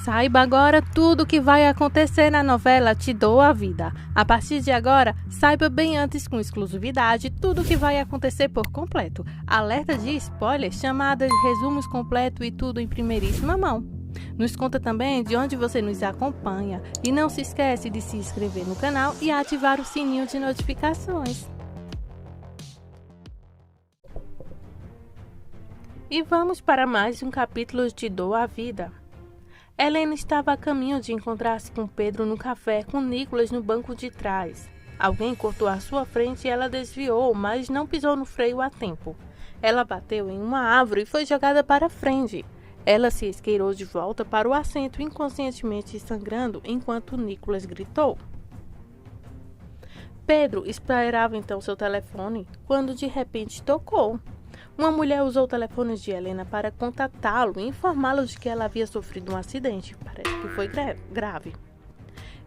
Saiba agora tudo o que vai acontecer na novela Te Dou a Vida. A partir de agora, saiba bem antes com exclusividade tudo o que vai acontecer por completo. Alerta de spoilers, chamadas, resumos completos e tudo em primeiríssima mão. Nos conta também de onde você nos acompanha e não se esquece de se inscrever no canal e ativar o sininho de notificações. E vamos para mais um capítulo de Te Dou a Vida. Helena estava a caminho de encontrar-se com Pedro no café com Nicolas no banco de trás. Alguém cortou à sua frente e ela desviou, mas não pisou no freio a tempo. Ela bateu em uma árvore e foi jogada para frente. Ela se esgueirou de volta para o assento, inconscientemente sangrando, enquanto Nicolas gritou. Pedro esperava então seu telefone, quando de repente tocou. Uma mulher usou o telefone de Helena para contatá-lo e informá-lo de que ela havia sofrido um acidente, parece que foi grave.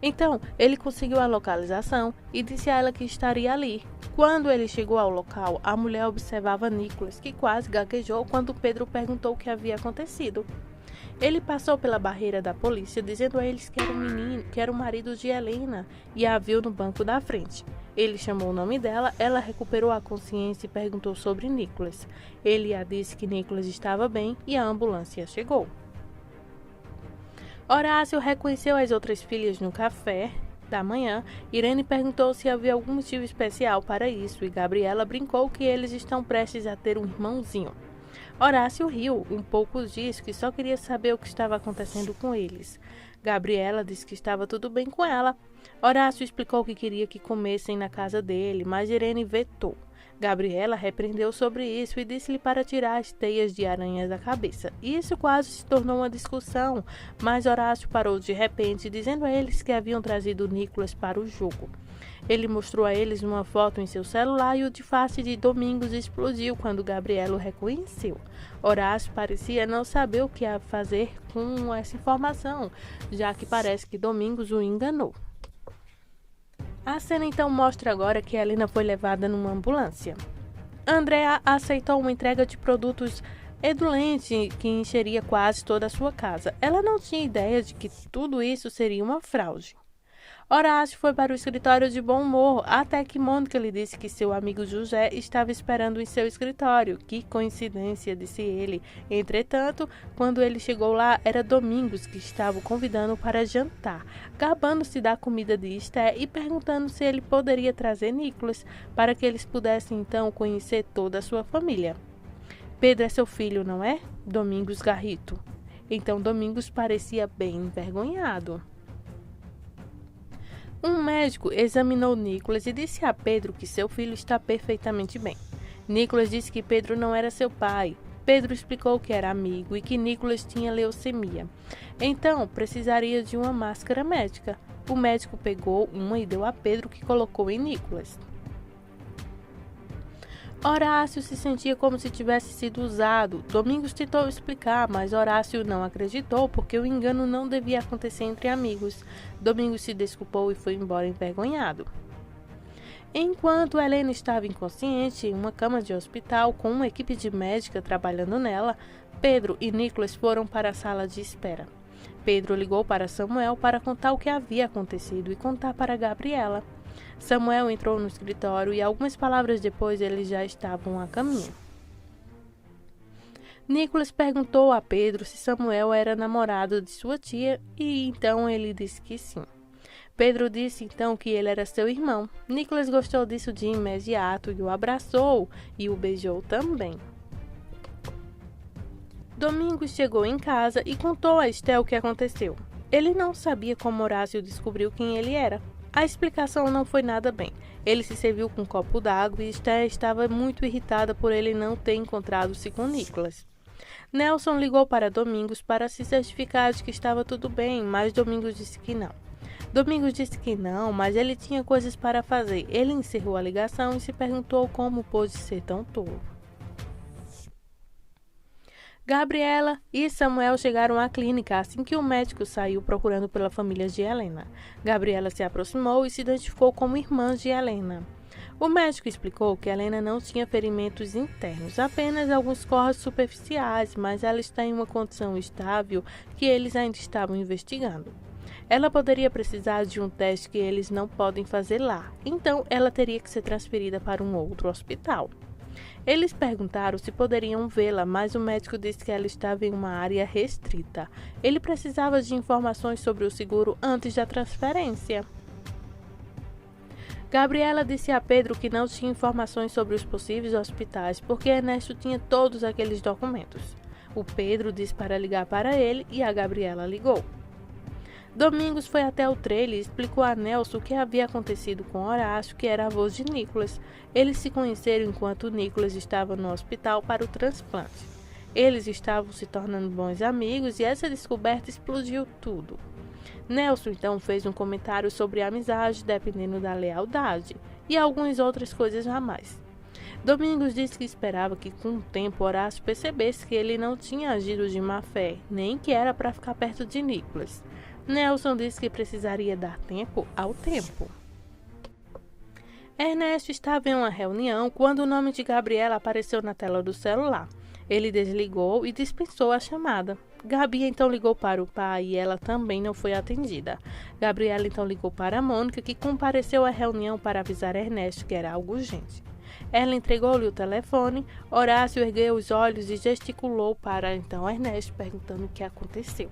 Então, ele conseguiu a localização e disse a ela que estaria ali. Quando ele chegou ao local, a mulher observava Nicolas, que quase gaguejou quando Pedro perguntou o que havia acontecido. Ele passou pela barreira da polícia, dizendo a eles que era um menino, que era o marido de Helena, e a viu no banco da frente. Ele chamou o nome dela, ela recuperou a consciência e perguntou sobre Nicolas. Ele a disse que Nicolas estava bem e a ambulância chegou. Horácio reconheceu as outras filhas no café da manhã. Irene perguntou se havia algum motivo especial para isso e Gabriela brincou que eles estão prestes a ter um irmãozinho. Horácio riu um pouco, disse que só queria saber o que estava acontecendo com eles. Gabriela disse que estava tudo bem com ela. Horácio explicou que queria que comessem na casa dele, mas Irene vetou. Gabriela repreendeu sobre isso e disse-lhe para tirar as teias de aranha da cabeça. Isso quase se tornou uma discussão, mas Horácio parou de repente, dizendo a eles que haviam trazido Nicolas para o jogo. Ele mostrou a eles uma foto em seu celular e o disfarce de Domingos explodiu quando Gabriela o reconheceu. Horácio parecia não saber o que ia fazer com essa informação, já que parece que Domingos o enganou. A cena então mostra agora que Helena foi levada numa ambulância. Andréa aceitou uma entrega de produtos edulentes que encheria quase toda a sua casa. Ela não tinha ideia de que tudo isso seria uma fraude. Horácio foi para o escritório de bom humor, até que Mônica lhe disse que seu amigo José estava esperando em seu escritório. Que coincidência, disse ele. Entretanto, quando ele chegou lá, era Domingos que estava o convidando para jantar, gabando-se da comida de Esther e perguntando se ele poderia trazer Nicolas, para que eles pudessem então conhecer toda a sua família. Pedro é seu filho, não é? Domingos Garrito. Então Domingos parecia bem envergonhado. Um médico examinou Nicolas e disse a Pedro que seu filho está perfeitamente bem. Nicolas disse que Pedro não era seu pai. Pedro explicou que era amigo e que Nicolas tinha leucemia. Então, precisaria de uma máscara médica. O médico pegou uma e deu a Pedro, que colocou em Nicolas. Horácio se sentia como se tivesse sido usado. Domingos tentou explicar, mas Horácio não acreditou porque o engano não devia acontecer entre amigos. Domingos se desculpou e foi embora envergonhado. Enquanto Helena estava inconsciente em uma cama de hospital com uma equipe de médica trabalhando nela, Pedro e Nicolas foram para a sala de espera. Pedro ligou para Samuel para contar o que havia acontecido e contar para Gabriela. Samuel entrou no escritório e algumas palavras depois eles já estavam a caminho. Nicolas perguntou a Pedro se Samuel era namorado de sua tia e então ele disse que sim. Pedro disse então que ele era seu irmão. Nicolas gostou disso de imediato e o abraçou e o beijou também. Domingos chegou em casa e contou a Esther o que aconteceu. Ele não sabia como Horácio descobriu quem ele era. A explicação não foi nada bem. Ele se serviu com um copo d'água e Esther estava muito irritada por ele não ter encontrado-se com Nicolas. Nelson ligou para Domingos para se certificar de que estava tudo bem, mas Domingos disse que não. Domingos disse que não, mas ele tinha coisas para fazer. Ele encerrou a ligação e se perguntou como pôde ser tão tolo. Gabriela e Samuel chegaram à clínica assim que o médico saiu procurando pela família de Helena. Gabriela se aproximou e se identificou como irmã de Helena. O médico explicou que Helena não tinha ferimentos internos, apenas alguns cortes superficiais, mas ela está em uma condição estável que eles ainda estavam investigando. Ela poderia precisar de um teste que eles não podem fazer lá, então ela teria que ser transferida para um outro hospital. Eles perguntaram se poderiam vê-la, mas o médico disse que ela estava em uma área restrita. Ele precisava de informações sobre o seguro antes da transferência. Gabriela disse a Pedro que não tinha informações sobre os possíveis hospitais porque Ernesto tinha todos aqueles documentos. O Pedro disse para ligar para ele e a Gabriela ligou. Domingos foi até o trailer e explicou a Nelson o que havia acontecido com Horácio, que era avô de Nicolas. Eles se conheceram enquanto Nicolas estava no hospital para o transplante. Eles estavam se tornando bons amigos e essa descoberta explodiu tudo. Nelson então fez um comentário sobre a amizade dependendo da lealdade e algumas outras coisas a mais. Domingos disse que esperava que com o tempo Horácio percebesse que ele não tinha agido de má fé, nem que era para ficar perto de Nicolas. Nelson disse que precisaria dar tempo ao tempo. Ernesto estava em uma reunião quando o nome de Gabriela apareceu na tela do celular. Ele desligou e dispensou a chamada. Gabi então ligou para o pai e ela também não foi atendida. Gabriela então ligou para Mônica, que compareceu à reunião para avisar Ernesto que era algo urgente. Ela entregou-lhe o telefone. Horácio ergueu os olhos e gesticulou para então Ernesto, perguntando o que aconteceu.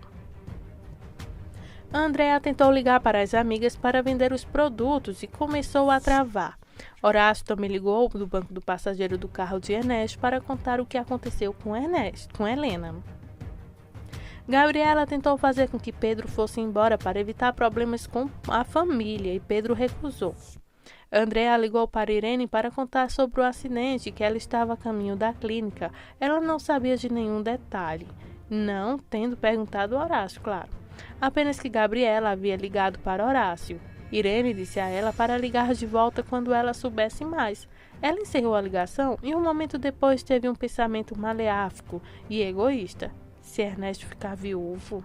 Andréa tentou ligar para as amigas para vender os produtos e começou a travar. Horácio também ligou do banco do passageiro do carro de Ernesto para contar o que aconteceu com Helena. Gabriela tentou fazer com que Pedro fosse embora para evitar problemas com a família e Pedro recusou. Andréa ligou para Irene para contar sobre o acidente, que ela estava a caminho da clínica. Ela não sabia de nenhum detalhe, não tendo perguntado a Horácio, claro. Apenas que Gabriela havia ligado para Horácio. Irene disse a ela para ligar de volta quando ela soubesse mais. Ela encerrou a ligação e um momento depois teve um pensamento maleáfico e egoísta. Se Ernesto ficar viúvo.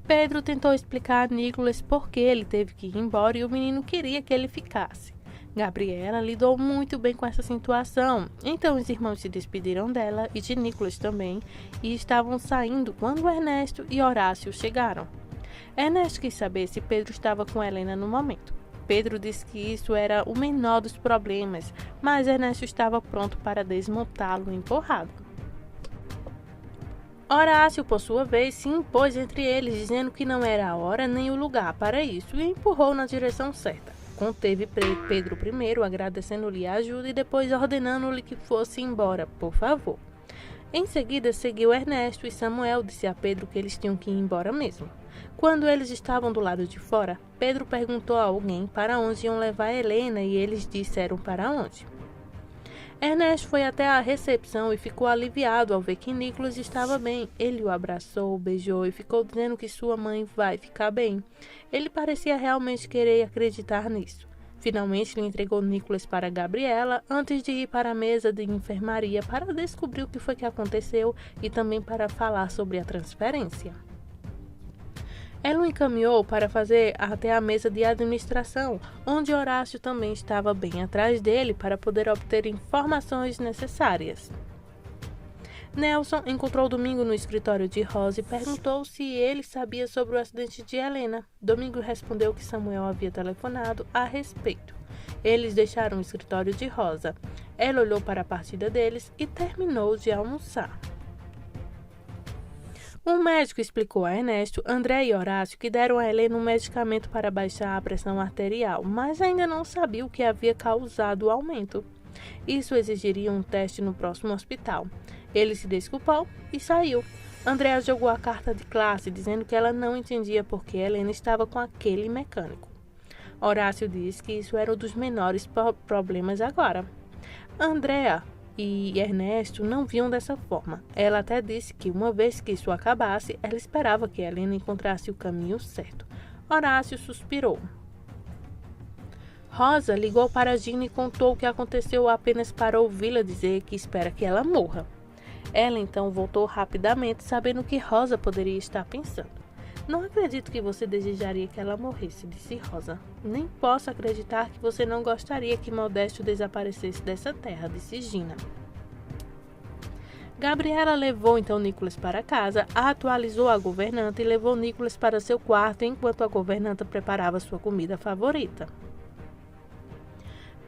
Pedro tentou explicar a Nicolas por que ele teve que ir embora e o menino queria que ele ficasse. Gabriela lidou muito bem com essa situação, então os irmãos se despediram dela e de Nicolas também e estavam saindo quando Ernesto e Horácio chegaram. Ernesto quis saber se Pedro estava com Helena no momento. Pedro disse que isso era o menor dos problemas, mas Ernesto estava pronto para desmontá-lo empurrado. Horácio, por sua vez, se impôs entre eles, dizendo que não era a hora nem o lugar para isso e empurrou na direção certa. Conteve Pedro primeiro, agradecendo-lhe a ajuda e depois ordenando-lhe que fosse embora, por favor. Em seguida, seguiu Ernesto e Samuel disse a Pedro que eles tinham que ir embora mesmo. Quando eles estavam do lado de fora, Pedro perguntou a alguém para onde iam levar Helena e eles disseram para onde. Ernesto foi até a recepção e ficou aliviado ao ver que Nicolas estava bem. Ele o abraçou, beijou e ficou dizendo que sua mãe vai ficar bem. Ele parecia realmente querer acreditar nisso. Finalmente, ele entregou Nicolas para Gabriela antes de ir para a mesa de enfermaria para descobrir o que foi que aconteceu e também para falar sobre a transferência. Ela o encaminhou para fazer até a mesa de administração, onde Horácio também estava bem atrás dele para poder obter informações necessárias. Nelson encontrou Domingo no escritório de Rosa e perguntou se ele sabia sobre o acidente de Helena. Domingo respondeu que Samuel havia telefonado a respeito. Eles deixaram o escritório de Rosa. Ela olhou para a partida deles e terminou de almoçar. Um médico explicou a Ernesto, André e Horácio que deram a Helena um medicamento para baixar a pressão arterial, mas ainda não sabia o que havia causado o aumento. Isso exigiria um teste no próximo hospital. Ele se desculpou e saiu. Andréa jogou a carta de classe, dizendo que ela não entendia por que Helena estava com aquele mecânico. Horácio disse que isso era um dos menores problemas agora. Andréa e Ernesto não viam dessa forma. Ela até disse que uma vez que isso acabasse, ela esperava que Helena encontrasse o caminho certo. Horácio suspirou. Rosa ligou para Gina e contou o que aconteceu apenas para ouvi-la dizer que espera que ela morra. Ela então voltou rapidamente, sabendo o que Rosa poderia estar pensando. Não acredito que você desejaria que ela morresse, disse Rosa. Nem posso acreditar que você não gostaria que Modesto desaparecesse dessa terra, disse Gina. Gabriela levou então Nicholas para casa, atualizou a governanta e levou Nicholas para seu quarto enquanto a governanta preparava sua comida favorita.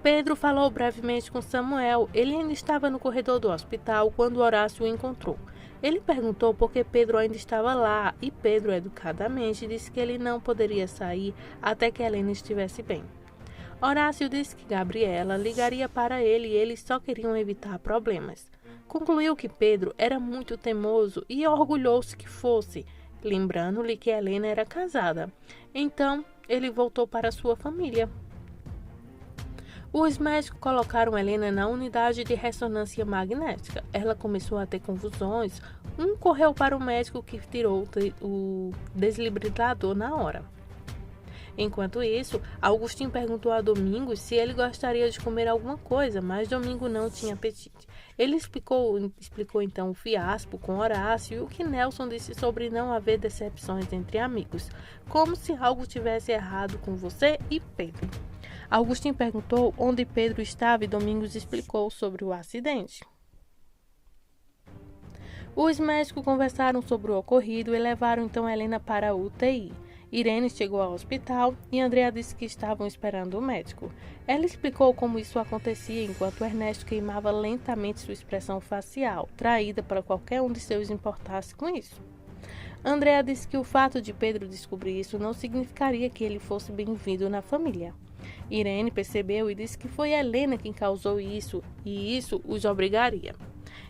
Pedro falou brevemente com Samuel. Ele ainda estava no corredor do hospital quando Horácio o encontrou. Ele perguntou por que Pedro ainda estava lá e Pedro, educadamente, disse que ele não poderia sair até que Helena estivesse bem. Horácio disse que Gabriela ligaria para ele e eles só queriam evitar problemas. Concluiu que Pedro era muito teimoso e orgulhou-se que fosse, lembrando-lhe que Helena era casada. Então, ele voltou para sua família. Os médicos colocaram Helena na unidade de ressonância magnética. Ela começou a ter convulsões. Um correu para o médico que tirou o desfibrilador na hora. Enquanto isso, Augustinho perguntou a Domingos se ele gostaria de comer alguma coisa, mas Domingos não tinha apetite. Ele explicou então o fiasco com Horácio e o que Nelson disse sobre não haver decepções entre amigos, como se algo tivesse errado com você e Pedro. Augustinho perguntou onde Pedro estava e Domingos explicou sobre o acidente. Os médicos conversaram sobre o ocorrido e levaram então Helena para a UTI. Irene chegou ao hospital e Andrea disse que estavam esperando o médico. Ela explicou como isso acontecia enquanto Ernesto queimava lentamente sua expressão facial, traída para qualquer um de seus importasse com isso. Andrea disse que o fato de Pedro descobrir isso não significaria que ele fosse bem-vindo na família. Irene percebeu e disse que foi Helena quem causou isso e isso os obrigaria.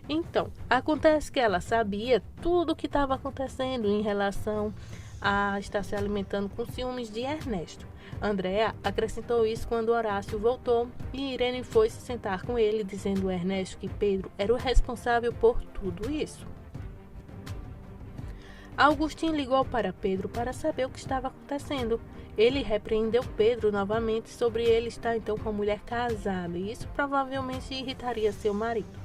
Então, acontece que ela sabia tudo o que estava acontecendo em relação a estar se alimentando com ciúmes de Ernesto. Andrea acrescentou isso quando Horácio voltou e Irene foi se sentar com ele, dizendo a Ernesto que Pedro era o responsável por tudo isso. Augustinho ligou para Pedro para saber o que estava acontecendo. Ele repreendeu Pedro novamente sobre ele estar então com a mulher casada e isso provavelmente irritaria seu marido.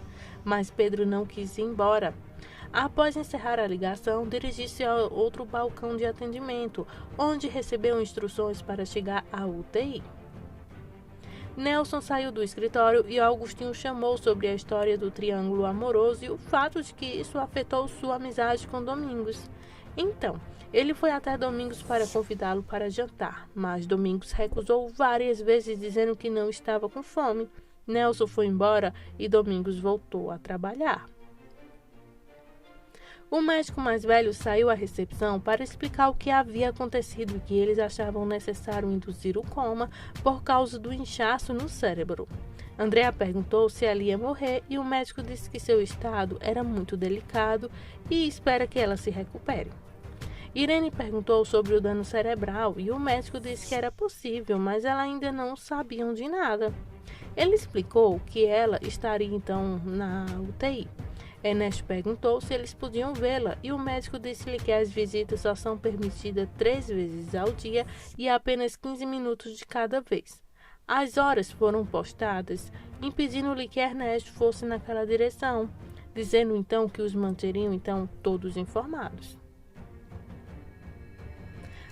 Mas Pedro não quis ir embora. Após encerrar a ligação, dirigiu-se a outro balcão de atendimento, onde recebeu instruções para chegar à UTI. Nelson saiu do escritório e Augustinho chamou sobre a história do triângulo amoroso e o fato de que isso afetou sua amizade com Domingos. Então, ele foi até Domingos para convidá-lo para jantar, mas Domingos recusou várias vezes, dizendo que não estava com fome. Nelson foi embora e Domingos voltou a trabalhar. O médico mais velho saiu à recepção para explicar o que havia acontecido e que eles achavam necessário induzir o coma por causa do inchaço no cérebro. Andrea perguntou se ela ia morrer e o médico disse que seu estado era muito delicado e espera que ela se recupere. Irene perguntou sobre o dano cerebral e o médico disse que era possível, mas ela ainda não sabia de nada. Ele explicou que ela estaria então na UTI. Ernesto perguntou se eles podiam vê-la e o médico disse-lhe que as visitas só são permitidas 3 vezes ao dia e apenas 15 minutos de cada vez. As horas foram postadas, impedindo-lhe que Ernesto fosse naquela direção, dizendo então que os manteriam então todos informados.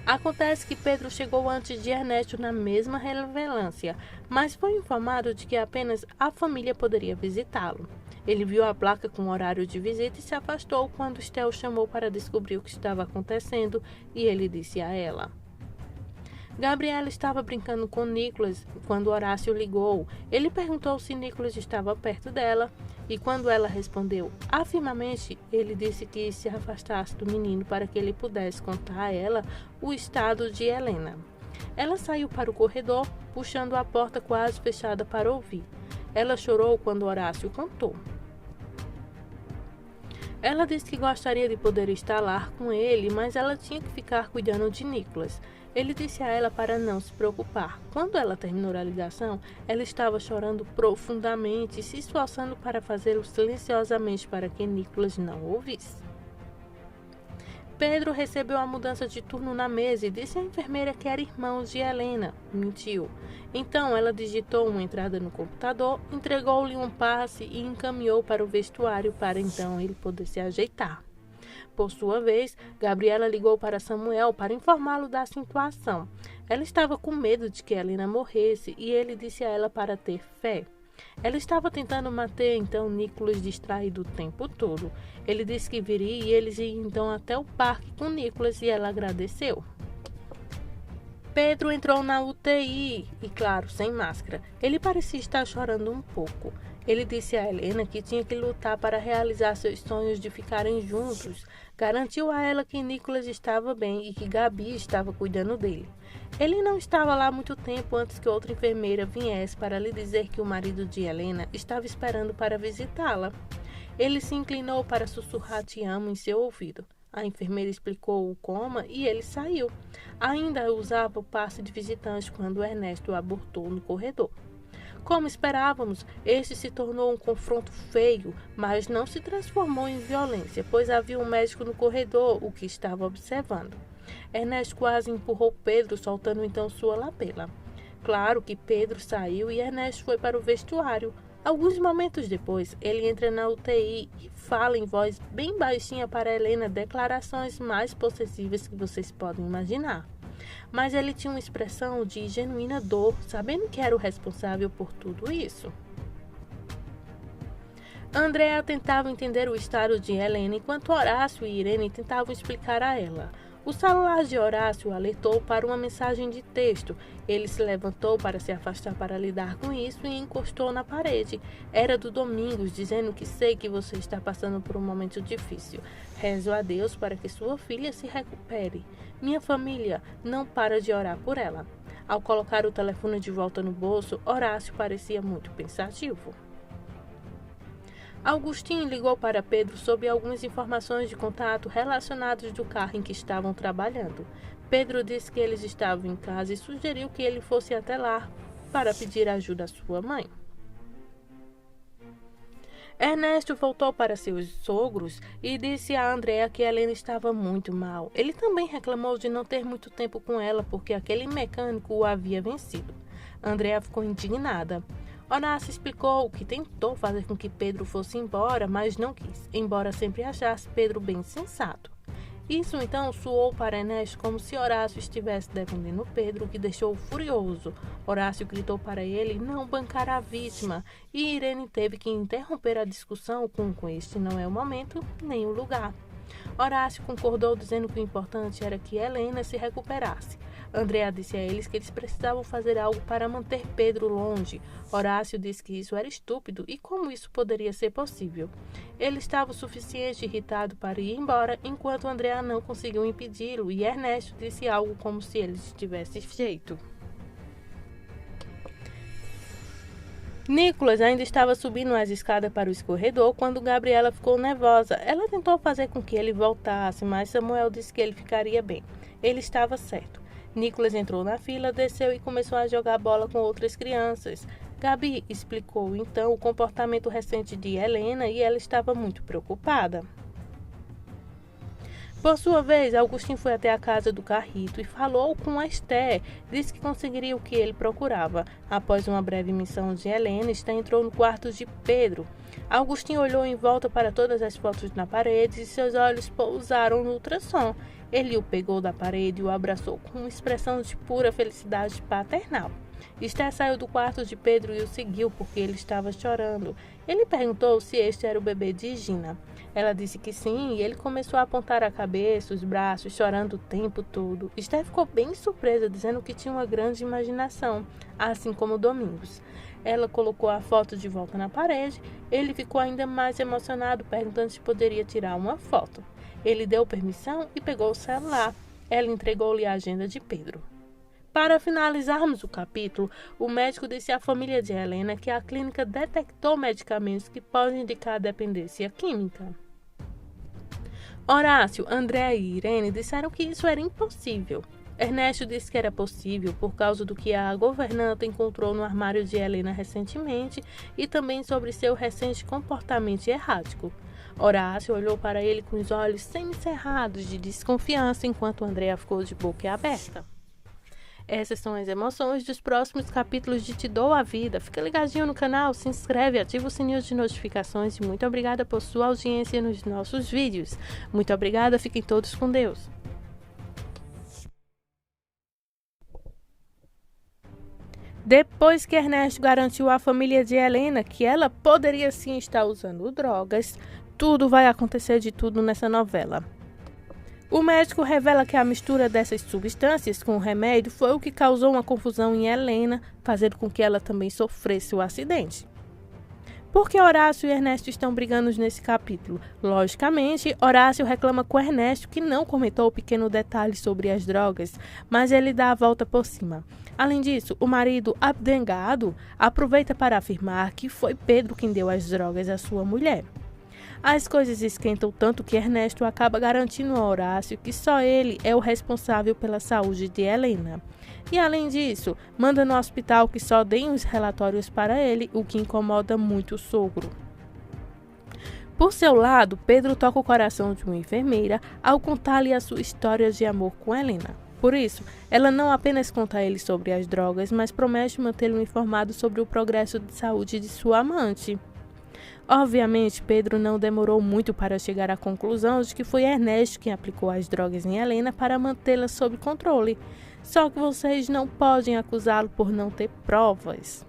Acontece que Pedro chegou antes de Ernesto na mesma relevância, mas foi informado de que apenas a família poderia visitá-lo. Ele viu a placa com o horário de visita e se afastou quando Estel chamou para descobrir o que estava acontecendo e ele disse a ela. Gabriela estava brincando com Nicholas quando Horácio ligou. Ele perguntou se Nicholas estava perto dela e quando ela respondeu afirmativamente, ele disse que se afastasse do menino para que ele pudesse contar a ela o estado de Helena. Ela saiu para o corredor, puxando a porta quase fechada para ouvir. Ela chorou quando Horácio contou. Ela disse que gostaria de poder estar lá com ele, mas ela tinha que ficar cuidando de Nicholas. Ele disse a ela para não se preocupar. Quando ela terminou a ligação, ela estava chorando profundamente e se esforçando para fazê-lo silenciosamente para que Nicholas não ouvisse. Pedro recebeu a mudança de turno na mesa e disse à enfermeira que era irmão de Helena. Mentiu. Então ela digitou uma entrada no computador, entregou-lhe um passe e encaminhou para o vestuário para então ele poder se ajeitar. Por sua vez, Gabriela ligou para Samuel para informá-lo da situação. Ela estava com medo de que Helena morresse e ele disse a ela para ter fé. Ela estava tentando manter então Nicholas distraído o tempo todo. Ele disse que viria e eles iam então até o parque com Nicholas e ela agradeceu. Pedro entrou na UTI e, claro, sem máscara. Ele parecia estar chorando um pouco. Ele disse a Helena que tinha que lutar para realizar seus sonhos de ficarem juntos. Garantiu a ela que Nicholas estava bem e que Gabi estava cuidando dele. Ele não estava lá muito tempo antes que outra enfermeira viesse para lhe dizer que o marido de Helena estava esperando para visitá-la. Ele se inclinou para sussurrar "te amo" em seu ouvido. A enfermeira explicou o coma e ele saiu. Ainda usava o passe de visitante quando Ernesto o abordou no corredor. Como esperávamos, este se tornou um confronto feio, mas não se transformou em violência, pois havia um médico no corredor, o que estava observando. Ernesto quase empurrou Pedro, soltando então sua lapela. Claro que Pedro saiu e Ernesto foi para o vestuário. Alguns momentos depois, ele entra na UTI e fala em voz bem baixinha para Helena declarações mais possessivas que vocês podem imaginar. Mas ele tinha uma expressão de genuína dor, sabendo que era o responsável por tudo isso. Andréa tentava entender o estado de Helena, enquanto Horácio e Irene tentavam explicar a ela. O celular de Horácio alertou para uma mensagem de texto. Ele se levantou para se afastar para lidar com isso e encostou na parede. Era do Domingos, dizendo que sei que você está passando por um momento difícil. Rezo a Deus para que sua filha se recupere. Minha família não para de orar por ela. Ao colocar o telefone de volta no bolso, Horácio parecia muito pensativo. Augustinho ligou para Pedro sobre algumas informações de contato relacionadas do carro em que estavam trabalhando. Pedro disse que eles estavam em casa e sugeriu que ele fosse até lá para pedir ajuda à sua mãe. Ernesto voltou para seus sogros e disse a Andréa que Helena estava muito mal. Ele também reclamou de não ter muito tempo com ela porque aquele mecânico o havia vencido. Andréa ficou indignada. Horácio explicou que tentou fazer com que Pedro fosse embora, mas não quis, embora sempre achasse Pedro bem sensato. Isso então soou para Ernesto como se Horácio estivesse defendendo Pedro, o que deixou-o furioso. Horácio gritou para ele não bancar a vítima, e Irene teve que interromper a discussão com este não é o momento nem o lugar. Horácio concordou, dizendo que o importante era que Helena se recuperasse. Andréa disse a eles que eles precisavam fazer algo para manter Pedro longe. Horácio disse que isso era estúpido e como isso poderia ser possível. Ele estava o suficiente irritado para ir embora, enquanto Andréa não conseguiu impedi-lo e Ernesto disse algo como se ele tivesse feito. Nicholas ainda estava subindo as escadas para o escorredor quando Gabriela ficou nervosa. Ela tentou fazer com que ele voltasse, mas Samuel disse que ele ficaria bem. Ele estava certo. Nicholas entrou na fila, desceu e começou a jogar bola com outras crianças. Gabi explicou então o comportamento recente de Helena e ela estava muito preocupada. Por sua vez, Augustinho foi até a casa do Carrito e falou com a Esther. Disse que conseguiria o que ele procurava. Após uma breve missão de Helena, Esther entrou no quarto de Pedro. Augustinho olhou em volta para todas as fotos na parede e seus olhos pousaram no ultrassom. Ele o pegou da parede e o abraçou com uma expressão de pura felicidade paternal. Esther saiu do quarto de Pedro e o seguiu porque ele estava chorando. Ele perguntou se este era o bebê de Gina. Ela disse que sim e ele começou a apontar a cabeça, os braços, chorando o tempo todo. Esther ficou bem surpresa, dizendo que tinha uma grande imaginação, assim como Domingos. Ela colocou a foto de volta na parede. Ele ficou ainda mais emocionado, perguntando se poderia tirar uma foto. Ele deu permissão e pegou o celular. Ela entregou-lhe a agenda de Pedro. Para finalizarmos o capítulo, o médico disse à família de Helena que a clínica detectou medicamentos que podem indicar dependência química. Horácio, Andréa e Irene disseram que isso era impossível. Ernesto disse que era possível por causa do que a governanta encontrou no armário de Helena recentemente e também sobre seu recente comportamento errático. Horácio olhou para ele com os olhos semicerrados de desconfiança, enquanto Andréa ficou de boca aberta. Essas são as emoções dos próximos capítulos de Te Dou a Vida. Fica ligadinho no canal, se inscreve, ativa o sininho de notificações e muito obrigada por sua audiência nos nossos vídeos. Muito obrigada, fiquem todos com Deus. Depois que Ernesto garantiu à família de Helena que ela poderia sim estar usando drogas, tudo vai acontecer de tudo nessa novela. O médico revela que a mistura dessas substâncias com o remédio foi o que causou uma confusão em Helena, fazendo com que ela também sofresse o acidente. Por que Horácio e Ernesto estão brigando nesse capítulo? Logicamente, Horácio reclama com Ernesto que não comentou o pequeno detalhe sobre as drogas, mas ele dá a volta por cima. Além disso, o marido abnegado aproveita para afirmar que foi Pedro quem deu as drogas à sua mulher. As coisas esquentam tanto que Ernesto acaba garantindo a Horácio que só ele é o responsável pela saúde de Helena. E além disso, manda no hospital que só deem os relatórios para ele, o que incomoda muito o sogro. Por seu lado, Pedro toca o coração de uma enfermeira ao contar-lhe a sua história de amor com Helena. Por isso, ela não apenas conta a ele sobre as drogas, mas promete mantê-lo informado sobre o progresso de saúde de sua amante. Obviamente, Pedro não demorou muito para chegar à conclusão de que foi Ernesto quem aplicou as drogas em Helena para mantê-la sob controle. Só que vocês não podem acusá-lo por não ter provas.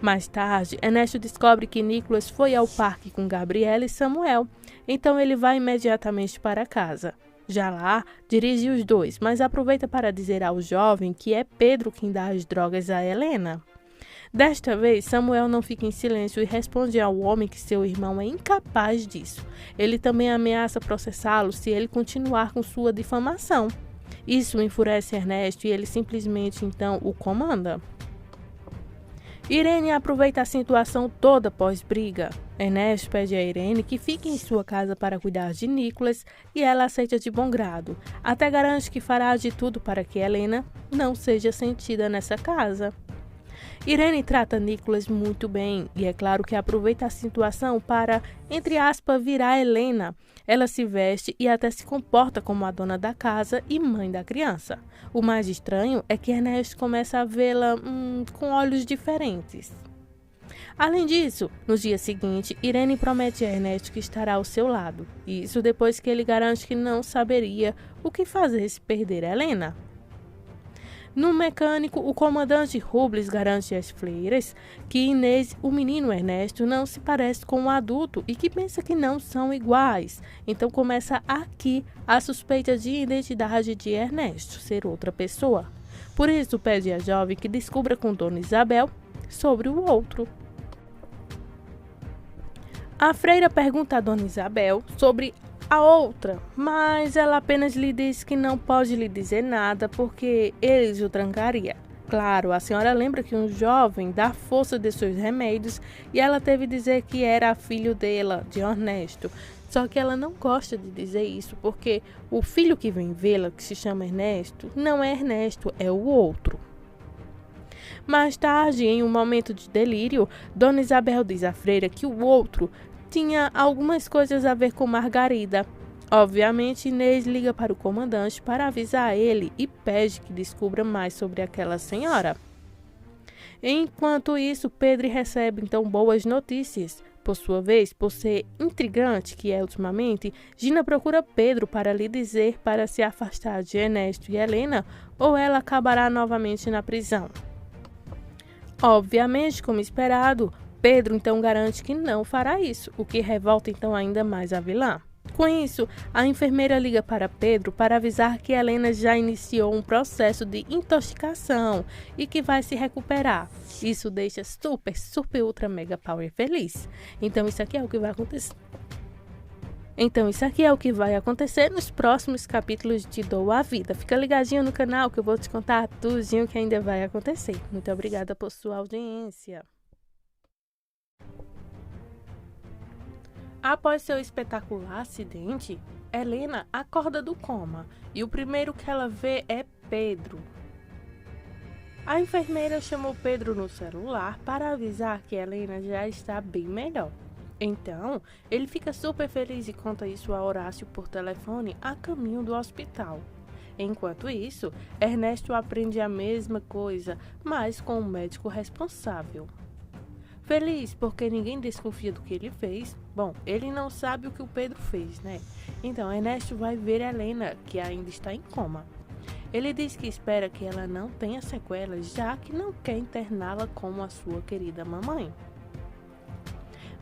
Mais tarde, Ernesto descobre que Nicolas foi ao parque com Gabriela e Samuel, então ele vai imediatamente para casa. Já lá, dirige os dois, mas aproveita para dizer ao jovem que é Pedro quem dá as drogas a Helena. Desta vez, Samuel não fica em silêncio e responde ao homem que seu irmão é incapaz disso. Ele também ameaça processá-lo se ele continuar com sua difamação. Isso enfurece Ernesto e ele simplesmente então o comanda. Irene aproveita a situação toda pós-briga. Ernesto pede a Irene que fique em sua casa para cuidar de Nicolas e ela aceita de bom grado. Até garante que fará de tudo para que Helena não seja sentida nessa casa. Irene trata Nicolas muito bem e é claro que aproveita a situação para, entre aspas, virar Helena. Ela se veste e até se comporta como a dona da casa e mãe da criança. O mais estranho é que Ernesto começa a vê-la com olhos diferentes. Além disso, no dia seguinte, Irene promete a Ernesto que estará ao seu lado. Isso depois que ele garante que não saberia o que fazer se perder Helena. No mecânico, o comandante Rubles garante às freiras que Inês, o menino Ernesto, não se parece com um adulto e que pensa que não são iguais. Então começa aqui a suspeita de identidade de Ernesto ser outra pessoa. Por isso pede à jovem que descubra com Dona Isabel sobre o outro. A freira pergunta a Dona Isabel sobre a outra, mas ela apenas lhe diz que não pode lhe dizer nada porque eles o trancaria. Claro, a senhora lembra que um jovem dá força de seus remédios e ela teve de dizer que era filho dela, de Ernesto. Só que ela não gosta de dizer isso porque o filho que vem vê-la, que se chama Ernesto, não é Ernesto, é o outro. Mais tarde, em um momento de delírio, Dona Isabel diz à freira que o outro tinha algumas coisas a ver com Margarida. Obviamente, Inês liga para o comandante para avisar ele e pede que descubra mais sobre aquela senhora. Enquanto isso, Pedro recebe então boas notícias. Por sua vez, por ser intrigante que é ultimamente, Gina procura Pedro para lhe dizer para se afastar de Ernesto e Helena ou ela acabará novamente na prisão. Obviamente, como esperado, Pedro então garante que não fará isso, o que revolta então ainda mais a vilã. Com isso, a enfermeira liga para Pedro para avisar que Helena já iniciou um processo de intoxicação e que vai se recuperar. Isso deixa super, ultra, mega power feliz. Então isso aqui é o que vai acontecer. Nos próximos capítulos de Te Dou a Vida. Fica ligadinho no canal que eu vou te contar tudinho que ainda vai acontecer. Muito obrigada por sua audiência. Após seu espetacular acidente, Helena acorda do coma e o primeiro que ela vê é Pedro. A enfermeira chamou Pedro no celular para avisar que Helena já está bem melhor. Então, ele fica super feliz e conta isso a Horácio por telefone a caminho do hospital. Enquanto isso, Ernesto aprende a mesma coisa, mas com um médico responsável. Feliz porque ninguém desconfia do que ele fez. Bom, ele não sabe o que o Pedro fez, né? Então, Ernesto vai ver Helena, que ainda está em coma. Ele diz que espera que ela não tenha sequelas, já que não quer interná-la como a sua querida mamãe.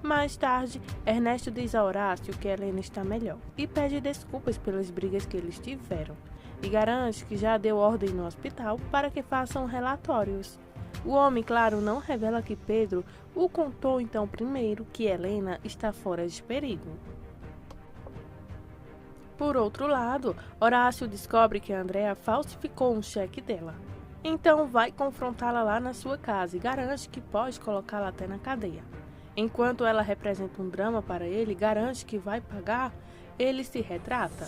Mais tarde, Ernesto diz a Horácio que Helena está melhor e pede desculpas pelas brigas que eles tiveram e garante que já deu ordem no hospital para que façam relatórios. O homem, claro, não revela que Pedro o contou então primeiro que Helena está fora de perigo. Por outro lado, Horácio descobre que Andréa falsificou um cheque dela. Então vai confrontá-la lá na sua casa e garante que pode colocá-la até na cadeia. Enquanto ela representa um drama para ele e garante que vai pagar, ele se retrata.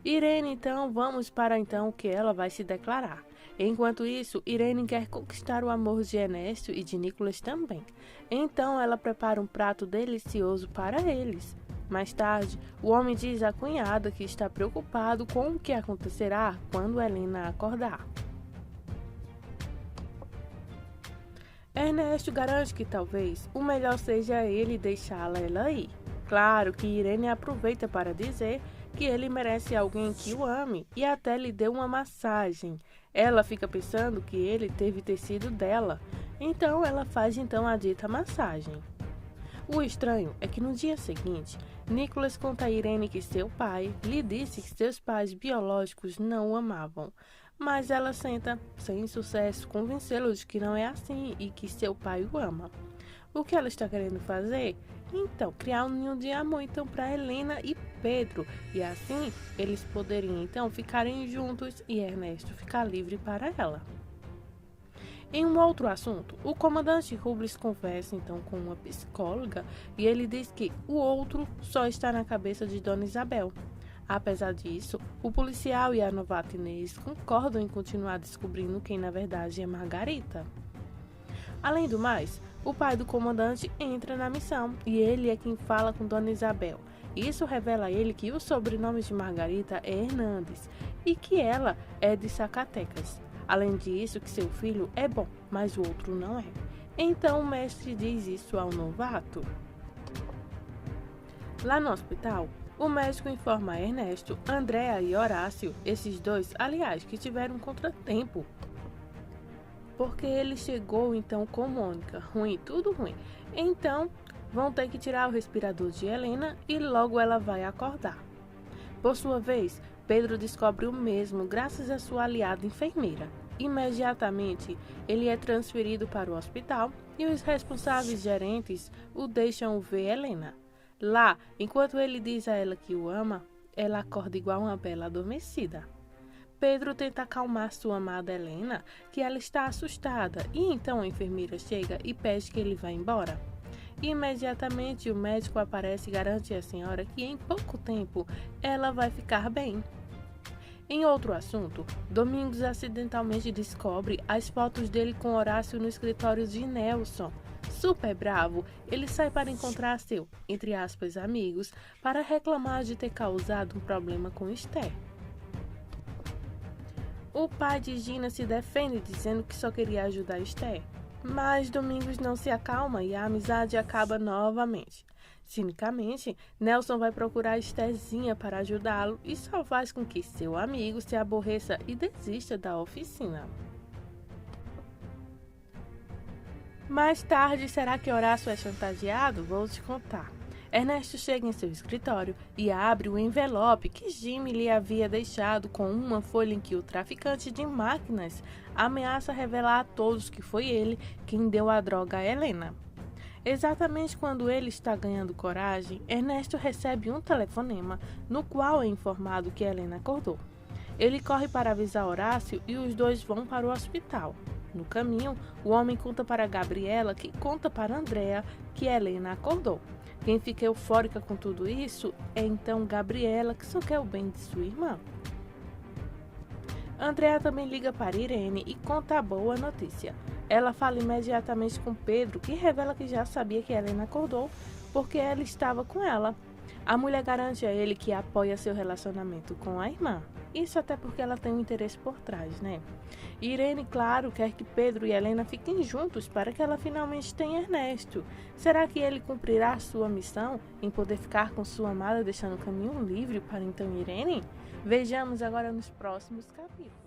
Irene, então, vamos para então que ela vai se declarar. Enquanto isso, Irene quer conquistar o amor de Ernesto e de Nicolas também. Então ela prepara um prato delicioso para eles. Mais tarde, o homem diz à cunhada que está preocupado com o que acontecerá quando Helena acordar. Ernesto garante que talvez o melhor seja ele deixá-la ir. Claro que Irene aproveita para dizer que ele merece alguém que o ame e até lhe deu uma massagem. Ela fica pensando que ele teve tecido dela, então ela faz a dita massagem. O estranho é que no dia seguinte, Nicolas conta a Irene que seu pai lhe disse que seus pais biológicos não o amavam, mas ela tenta, sem sucesso, convencê-lo de que não é assim e que seu pai o ama. O que ela está querendo fazer? Então, criar um ninho de amor para Helena e Pedro, e assim eles poderiam então ficarem juntos e Ernesto ficar livre para ela. Em um outro assunto, o comandante Rubles conversa então com uma psicóloga e ele diz que o outro só está na cabeça de Dona Isabel. Apesar disso, o policial e a novata Inês concordam em continuar descobrindo quem na verdade é Margarita. Além do mais, o pai do comandante entra na missão e ele é quem fala com Dona Isabel. Isso revela a ele que o sobrenome de Margarita é Hernandes e que ela é de Zacatecas. Além disso, que seu filho é bom, mas o outro não é. Então o mestre diz isso ao novato. Lá no hospital, o médico informa a Ernesto, Andréa e Horácio, esses dois, aliás, que tiveram um contratempo. Porque ele chegou então com Mônica, ruim, tudo ruim. Então, vão ter que tirar o respirador de Helena e logo ela vai acordar. Por sua vez, Pedro descobre o mesmo graças à sua aliada enfermeira. Imediatamente, ele é transferido para o hospital e os responsáveis gerentes o deixam ver Helena. Lá, enquanto ele diz a ela que o ama, ela acorda igual uma bela adormecida. Pedro tenta acalmar sua amada Helena, que ela está assustada, e então a enfermeira chega e pede que ele vá embora. Imediatamente o médico aparece e garante à senhora que em pouco tempo ela vai ficar bem. Em outro assunto, Domingos acidentalmente descobre as fotos dele com Horácio no escritório de Nelson. Super bravo, ele sai para encontrar seu, entre aspas, amigos, para reclamar de ter causado um problema com Esther. O pai de Gina se defende dizendo que só queria ajudar Esther, mas Domingos não se acalma e a amizade acaba novamente. Cinicamente, Nelson vai procurar Estherzinha para ajudá-lo e só faz com que seu amigo se aborreça e desista da oficina. Mais tarde, será que Horácio é chantageado? Vou te contar. Ernesto chega em seu escritório e abre o envelope que Jimmy lhe havia deixado com uma folha em que o traficante de máquinas ameaça revelar a todos que foi ele quem deu a droga a Helena. Exatamente quando ele está ganhando coragem, Ernesto recebe um telefonema no qual é informado que Helena acordou. Ele corre para avisar Horácio e os dois vão para o hospital. No caminho, o homem conta para Gabriela, que conta para Andréa, que Helena acordou. Quem fica eufórica com tudo isso é então Gabriela, que só quer o bem de sua irmã. Andréa também liga para Irene e conta a boa notícia. Ela fala imediatamente com Pedro, que revela que já sabia que Helena acordou, porque ela estava com ela. A mulher garante a ele que apoia seu relacionamento com a irmã. Isso até porque ela tem um interesse por trás, né? Irene, claro, quer que Pedro e Helena fiquem juntos para que ela finalmente tenha Ernesto. Será que ele cumprirá a sua missão em poder ficar com sua amada, deixando o caminho livre para então Irene? Vejamos agora nos próximos capítulos.